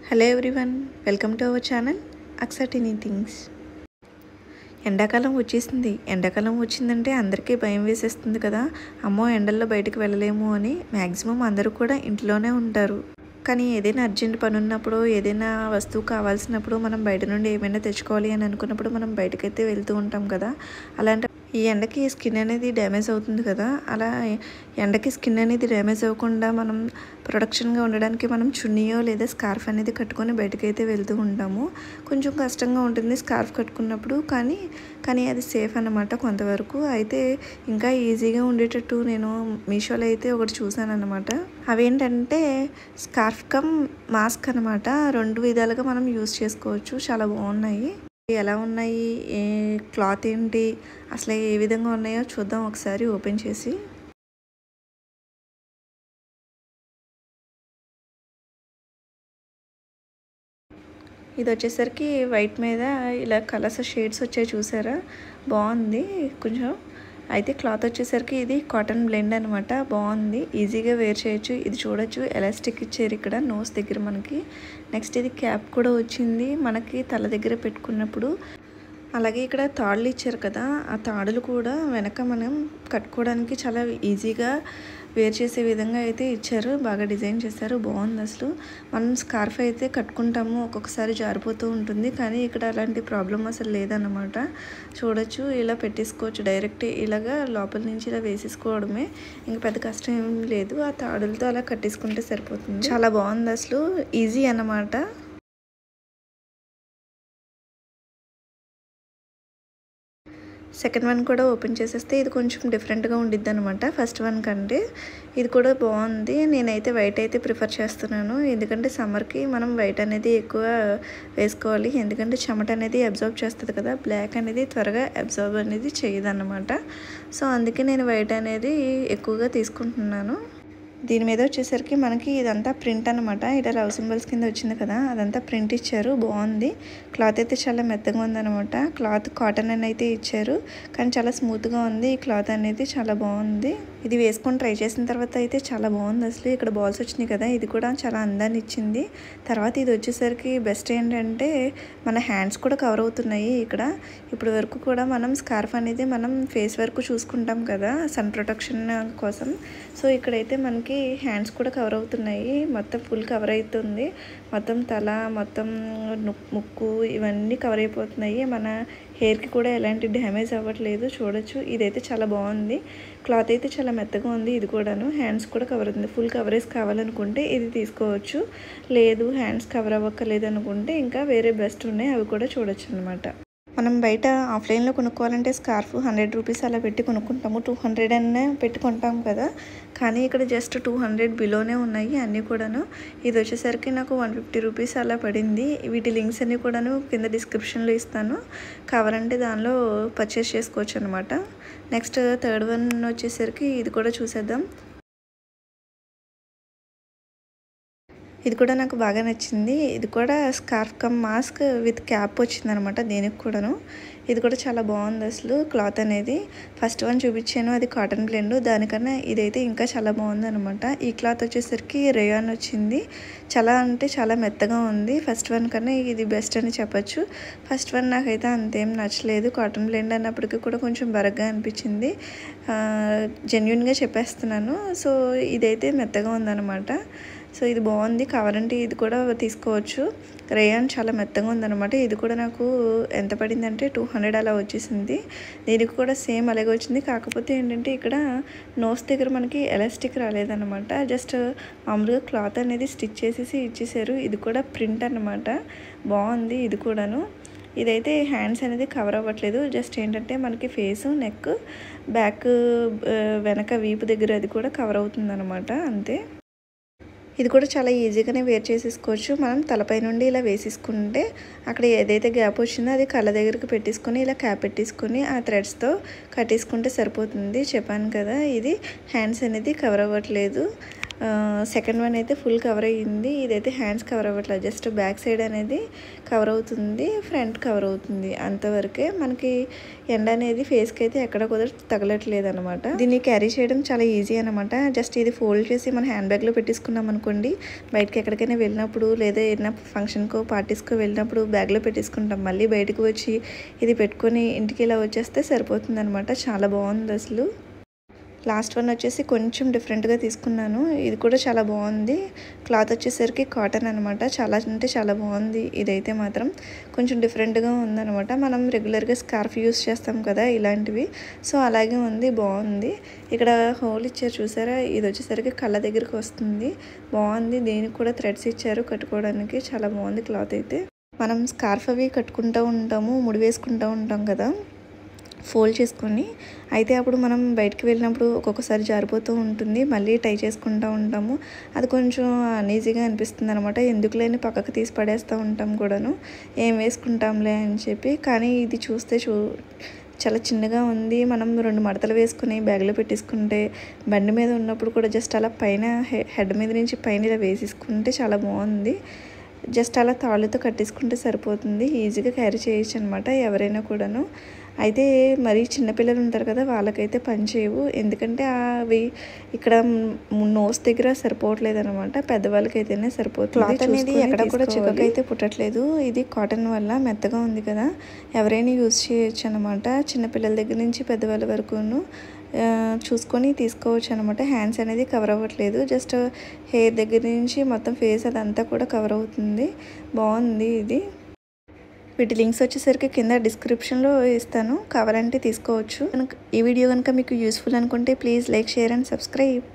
Hello everyone, welcome to our channel అక్సటినీ things. ఎండాకాలం వచ్చేసింది. ఎండాకాలం వచ్చిందంటే అందరికీ భయం వేసేస్తుంది కదా. అమ్మో, ఎండల్లో బయటకు వెళ్ళలేము అని మ్యాక్సిమం అందరూ కూడా ఇంట్లోనే ఉంటారు. కానీ ఏదైనా అర్జెంట్ పని ఉన్నప్పుడు, ఏదైనా వస్తువు కావాల్సినప్పుడు, మనం బయట నుండి ఏమైనా తెచ్చుకోవాలి అని అనుకున్నప్పుడు మనం బయటకైతే వెళ్తూ ఉంటాం కదా. అలాంటి ఈ ఎండకి స్కిన్ అనేది డ్యామేజ్ అవుతుంది కదా. అలా ఎండకి స్కిన్ అనేది డ్యామేజ్ అవ్వకుండా మనం ప్రొటెక్షన్గా ఉండడానికి మనం చున్నీయో లేదా స్కార్ఫ్ అనేది కట్టుకొని బయటకైతే వెళ్తూ ఉంటాము. కొంచెం కష్టంగా ఉంటుంది స్కార్ఫ్ కట్టుకున్నప్పుడు, కానీ అది సేఫ్ అన్నమాట కొంతవరకు. అయితే ఇంకా ఈజీగా ఉండేటట్టు నేను మీషోలో అయితే ఒకటి చూసాను అన్నమాట. అవేంటంటే స్కార్ఫ్ కమ్ మాస్క్ అనమాట. 2 విధాలుగా మనం యూజ్ చేసుకోవచ్చు. చాలా బాగున్నాయి. ఎలా ఉన్నాయి, ఏ క్లాత్ ఏంటి, అసలు ఏ విధంగా ఉన్నాయో చూద్దాం ఒకసారి ఓపెన్ చేసి. ఇది వచ్చేసరికి వైట్ మీద ఇలా కలర్స్ షేడ్స్ వచ్చాయి, చూసారా? బాగుంది కొంచెం. అయితే క్లాత్ వచ్చేసరికి ఇది కాటన్ బ్లెండ్ అనమాట. బాగుంది, ఈజీగా వేర్ చేయొచ్చు. ఇది చూడొచ్చు, ఎలాస్టిక్ ఇచ్చారు ఇక్కడ నోస్ దగ్గర మనకి. నెక్స్ట్ ఇది క్యాప్ కూడా వచ్చింది మనకి తల దగ్గర పెట్టుకున్నప్పుడు. అలాగే ఇక్కడ తాళ్ళు ఇచ్చారు కదా, ఆ తాడులు కూడా వెనక మనం కట్టుకోవడానికి చాలా ఈజీగా వేర్ చేసే విధంగా అయితే ఇచ్చారు. బాగా డిజైన్ చేశారు, బాగుంది అసలు. మనం స్కార్ఫ్ అయితే కట్టుకుంటాము, ఒక్కొక్కసారి జారిపోతూ ఉంటుంది, కానీ ఇక్కడ అలాంటి ప్రాబ్లం అసలు లేదన్నమాట. చూడొచ్చు, ఇలా పెట్టేసుకోవచ్చు డైరెక్ట్. ఇలాగా లోపల నుంచి ఇలా వేసేసుకోవడమే, ఇంకా పెద్ద కష్టం ఏం లేదు. ఆ తాడులతో అలా కట్టేసుకుంటే సరిపోతుంది. చాలా బాగుంది అసలు, ఈజీ అన్నమాట. సెకండ్ వన్ కూడా ఓపెన్ చేసేస్తే ఇది కొంచెం డిఫరెంట్గా ఉండిద్ది అనమాట ఫస్ట్ వన్ కంటే. ఇది కూడా బాగుంది. నేనైతే వైట్ అయితే ప్రిఫర్ చేస్తున్నాను, ఎందుకంటే సమ్మర్కి మనం వైట్ అనేది ఎక్కువ వేసుకోవాలి, ఎందుకంటే చెమట అనేది అబ్జర్వ్ చేస్తుంది కదా. బ్లాక్ అనేది త్వరగా అబ్జర్వ్ అనేది చేయదన్నమాట. సో అందుకే నేను వైట్ అనేది ఎక్కువగా తీసుకుంటున్నాను. దీని మీద వచ్చేసరికి మనకి ఇదంతా ప్రింట్ అనమాట. ఇలా లవ్ సింబల్స్ కింద వచ్చింది కదా, అదంతా ప్రింట్ ఇచ్చారు. బాగుంది. క్లాత్ అయితే చాలా మెత్తగా ఉందన్నమాట. క్లాత్ కాటన్ అని అయితే ఇచ్చారు, కానీ చాలా స్మూత్గా ఉంది. ఈ క్లాత్ అనేది చాలా బాగుంది. ఇది వేసుకొని ట్రై చేసిన తర్వాత అయితే చాలా బాగుంది అసలు. ఇక్కడ బాల్స్ వచ్చినాయి కదా, ఇది కూడా చాలా అందాన్ని ఇచ్చింది. తర్వాత ఇది వచ్చేసరికి బెస్ట్ ఏంటంటే మన హ్యాండ్స్ కూడా కవర్ అవుతున్నాయి ఇక్కడ. ఇప్పటి వరకు కూడా మనం స్కార్ఫ్ అనేది మనం ఫేస్ వరకు చూసుకుంటాం కదా సన్ ప్రొటెక్షన్ కోసం. సో ఇక్కడైతే మనకి హ్యాండ్స్ కూడా కవర్ అవుతున్నాయి, మొత్తం ఫుల్ కవర్ అవుతుంది. మొత్తం తల, మొత్తం ముక్కు ఇవన్నీ కవర్ అయిపోతున్నాయి. మన హెయిర్కి కూడా ఎలాంటి డ్యామేజ్ అవ్వట్లేదు. చూడొచ్చు, ఇదైతే చాలా బాగుంది. క్లాత్ అయితే చాలా మెత్తగా ఉంది. ఇది కూడాను హ్యాండ్స్ కూడా కవర్ అవుతుంది. ఫుల్ కవరేజ్ కావాలనుకుంటే ఇది తీసుకోవచ్చు, లేదు హ్యాండ్స్ కవర్ అవ్వక్కర్లేదు అనుకుంటే ఇంకా వేరే బెస్ట్ ఉన్నాయి, అవి కూడా చూడొచ్చు అనమాట. మనం బయట ఆఫ్లైన్లో కొనుక్కోవాలంటే స్కార్ఫ్ 100 రూపీస్ అలా పెట్టి కొనుక్కుంటాము, 200 అనే పెట్టుకుంటాం కదా. కానీ ఇక్కడ జస్ట్ 200 బిలోనే ఉన్నాయి అన్నీ కూడాను. ఇది వచ్చేసరికి నాకు 150 రూపీస్ అలా పడింది. వీటి లింక్స్ అన్నీ కూడాను కింద డిస్క్రిప్షన్లో ఇస్తాను, కావాలంటే దానిలో పర్చేస్ చేసుకోవచ్చు అనమాట. నెక్స్ట్ థర్డ్ వన్ వచ్చేసరికి ఇది కూడా చూసేద్దాం. ఇది కూడా నాకు బాగా నచ్చింది. ఇది కూడా scarf come mask with cap వచ్చిందనమాట దీనికి కూడాను. ఇది కూడా చాలా బాగుంది అసలు. క్లాత్ అనేది ఫస్ట్ వన్ చూపించాను, అది కాటన్ బ్లెండ్, దానికన్నా ఇదైతే ఇంకా చాలా బాగుంది అనమాట. ఈ క్లాత్ వచ్చేసరికి రేయాన్ వచ్చింది. చాలా అంటే చాలా మెత్తగా ఉంది. ఫస్ట్ వన్ కన్నా ఇది బెస్ట్ అని చెప్పచ్చు. ఫస్ట్ వన్ నాకైతే అంతేం నచ్చలేదు. కాటన్ బ్లెండ్ అన్నప్పటికీ కూడా కొంచెం బరగ్గా అనిపించింది, జెన్యున్గా చెప్పేస్తున్నాను. సో ఇదైతే మెత్తగా ఉందన్నమాట. సో ఇది బాగుంది, కావాలంటే ఇది కూడా తీసుకోవచ్చు. రేయాన్ చాలా మెత్తగా ఉందన్నమాట. ఇది కూడా నాకు ఎంత పడిందంటే 200 అలా వచ్చేసింది. దీనికి కూడా సేమ్ అలాగే వచ్చింది, కాకపోతే ఏంటంటే ఇక్కడ నోస్ దగ్గర మనకి ఎలాస్టిక్ రాలేదన్నమాట. జస్ట్ మామూలుగా క్లాత్ అనేది స్టిచ్ చేసేసి ఇచ్చేసారు. ఇది కూడా ప్రింట్ అన్నమాట. బాగుంది ఇది కూడాను. ఇదైతే హ్యాండ్స్ అనేది కవర్ అవ్వట్లేదు, జస్ట్ ఏంటంటే మనకి ఫేసు, నెక్, బ్యాక్, వెనక వీపు దగ్గర అది కూడా కవర్ అవుతుందన్నమాట, అంతే. ఇది కూడా చాలా ఈజీగానే వేర్ చేసేసుకోవచ్చు. మనం తలపై నుండి ఇలా వేసేసుకుంటే అక్కడ ఏదైతే గ్యాప్ వచ్చిందో అది కళ్ళ దగ్గరికి పెట్టేసుకొని ఇలా క్యాప్ పెట్టేసుకొని ఆ థ్రెడ్స్తో కట్టేసుకుంటే సరిపోతుంది. చెప్పాను కదా, ఇది హ్యాండ్స్ అనేది కవర్ అవ్వట్లేదు. సెకండ్ వన్ అయితే ఫుల్ కవర్ అయ్యింది. ఇదైతే హ్యాండ్స్ కవర్ అవ్వట్లేదు, జస్ట్ బ్యాక్ సైడ్ అనేది కవర్ అవుతుంది, ఫ్రంట్ కవర్ అవుతుంది, అంతవరకే. మనకి ఎండ అనేది ఫేస్కి అయితే ఎక్కడ కూడా తగలట్లేదు అనమాట. దీన్ని క్యారీ చేయడం చాలా ఈజీ అనమాట. జస్ట్ ఇది ఫోల్డ్ చేసి మన హ్యాండ్ బ్యాగ్లో పెట్టేసుకున్నాం అనుకోండి, బయటకి ఎక్కడికైనా వెళ్ళినప్పుడు లేదా ఏదైనా ఫంక్షన్కో పార్టీస్కో వెళ్ళినప్పుడు బ్యాగ్లో పెట్టేసుకుంటాం. మళ్ళీ బయటకు వచ్చి ఇది పెట్టుకొని ఇంటికి ఇలా వచ్చేస్తే సరిపోతుంది అనమాట. చాలా బాగుంది అసలు. లాస్ట్ వన్ వచ్చేసి కొంచెం డిఫరెంట్గా తీసుకున్నాను. ఇది కూడా చాలా బాగుంది. క్లాత్ వచ్చేసరికి కాటన్ అనమాట. చాలా అంటే చాలా బాగుంది. ఇదైతే మాత్రం కొంచెం డిఫరెంట్గా ఉందనమాట. మనం రెగ్యులర్గా స్కార్ఫ్ యూస్ చేస్తాం కదా ఇలాంటివి, సో అలాగే ఉంది, బాగుంది. ఇక్కడ హోల్ ఇచ్చారు చూసారా, ఇది వచ్చేసరికి కళ్ళ దగ్గరికి వస్తుంది, బాగుంది. దీనికి కూడా థ్రెడ్స్ ఇచ్చారు కట్టుకోవడానికి, చాలా బాగుంది క్లాత్ అయితే. మనం స్కార్ఫ్ అవి కట్టుకుంటూ ఉంటాము, ముడి వేసుకుంటూ ఉంటాం కదా ఫోల్డ్ చేసుకొని, అయితే అప్పుడు మనం బయటికి వెళ్ళినప్పుడు ఒక్కొక్కసారి జారిపోతూ ఉంటుంది, మళ్ళీ టై చేసుకుంటూ ఉంటాము. అది కొంచెం అనీజీగా అనిపిస్తుంది అనమాట. ఎందుకు లేని పక్కకు తీసి పడేస్తూ ఉంటాం కూడాను, ఏం వేసుకుంటాంలే అని చెప్పి. కానీ ఇది చూస్తే చాలా చిన్నగా ఉంది. మనం 2 మడతలు వేసుకుని బ్యాగ్లో పెట్టేసుకుంటే, బండి మీద ఉన్నప్పుడు కూడా జస్ట్ అలా పైన హెడ్ మీద నుంచి పైన ఇలా వేసేసుకుంటే చాలా బాగుంది. జస్ట్ అలా తాళ్ళతో కట్టేసుకుంటే సరిపోతుంది, ఈజీగా క్యారీ చేయొచ్చు అనమాట ఎవరైనా కూడాను. అయితే మరి చిన్నపిల్లలు ఉంటారు కదా, వాళ్ళకైతే పని చేయవు, ఎందుకంటే అవి ఇక్కడ నోస్ దగ్గర సరిపోవట్లేదు అనమాట. పెద్దవాళ్ళకైతేనే సరిపోతుంది. క్లాత్ అనేది ఎక్కడ కూడా చిక్కకైతే పుట్టట్లేదు. ఇది కాటన్ వల్ల మెత్తగా ఉంది కదా, ఎవరైనా యూజ్ చేయొచ్చు అనమాట. చిన్నపిల్లల దగ్గర నుంచి పెద్దవాళ్ళ వరకును చూసుకొని తీసుకోవచ్చు అనమాట. హ్యాండ్స్ అనేది కవర్ అవ్వట్లేదు, జస్ట్ హెయిర్ దగ్గర నుంచి మొత్తం ఫేస్ అదంతా కూడా కవర్ అవుతుంది, బాగుంది ఇది. వీటి లింక్స్ వచ్చేసరికి కింద డిస్క్రిప్షన్లో ఇస్తాను, కావాలంటే తీసుకోవచ్చు. ఈ వీడియో కనుక మీకు యూస్ఫుల్ అనుకుంటే please like, share and subscribe.